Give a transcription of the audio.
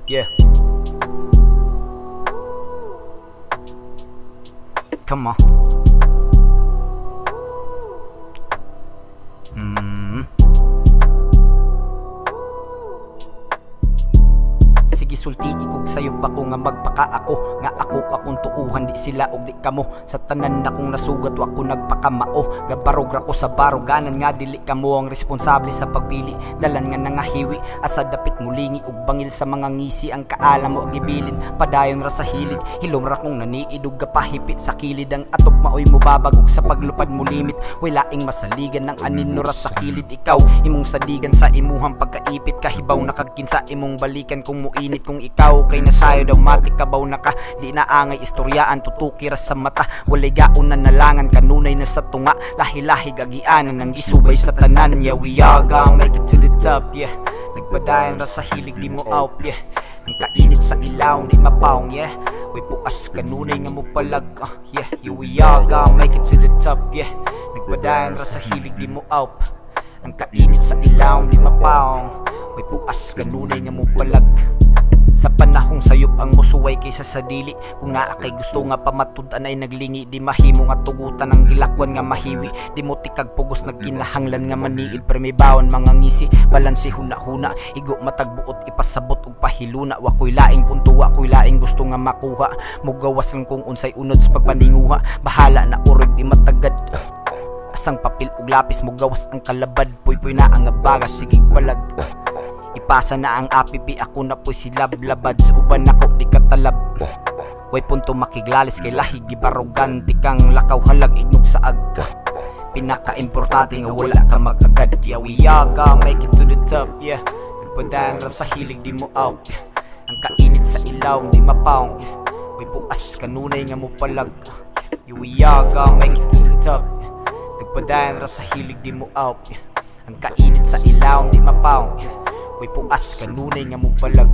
Yeah. Come on. Sige sulti ikog sayo pa ko nga magpaka ako nga ako akong tuuhan di sila og di kamo sa tanan na kong nasugat wa ko nagpakamao nga barog ra ko sa baroganan nga dili kamo ang responsable sa pagpili dalan nga nangahiwi asa dapit mulingi og bangil sa mga ngisi ang kaalam mo og ibilin padayon ra sa hilid hilom ra kong naniidog gapahipit sa kilid ang atop maoy mo babagog sa paglupad mo limit way laing masaligan ng anino ra sa kilid ikaw imong sadigan sa imuhang pagkaipit kahibaw nakagkinsa imong balikan kung muinit kung ikaw kay nasayo daw matik kabaw na ka di na angay istoryaan tutuki ra sa mata walay gaon na nalangan kanunay na sa tunga lahi-lahi gagianan ng gisubay sa tanan yeah we are gonna make it to the top yeah nagpadayon ra sa hilig di mo out yeah ang kainit sa ilaw di mapaong yeah way puas kanunay nga mo palag yeah we are gonna make it to the top yeah nagpadayon ra sa hilig di mo out ang kainit sa ilaw di mapaong way puas kanunay nga mo palag sa panahong sayop ang musuway kaysa sa dili kung naa kay gusto nga pamatud-an ay naglingi di mahimo nga tugutan ang gilakwan nga mahiwi di mo tikag pugos nagkinahanglan nga maniid permibawon mga ngisi balansi huna-huna igo matagbuot ipasabot og pahiluna wa koy laing punto wa koy laing gusto nga makuha mugawas lang kung unsay unod sa pagpaninguha bahala na urig di matagad asang papel ug lapis mugawas ang kalabad puy-puy na ang abagas sige palag ipasa na ang apipi ako na po si lablabad sa uban ako di katalab way punto makiglalis kay lahi gibarugan tikang lakaw halag ignog sa agga pinaka-importante nga wala ka magagad yeah we are gonna make it to the top yeah nagpadayon ra sa hilig di mo out ang kainit sa ilaw di mapaong way puas kanunay nga mo palag yeah we are gonna make it to the top nagpadayon ra sa hilig di mo out ang kainit sa ilaw di mapaong way puas kanunay nga mo palag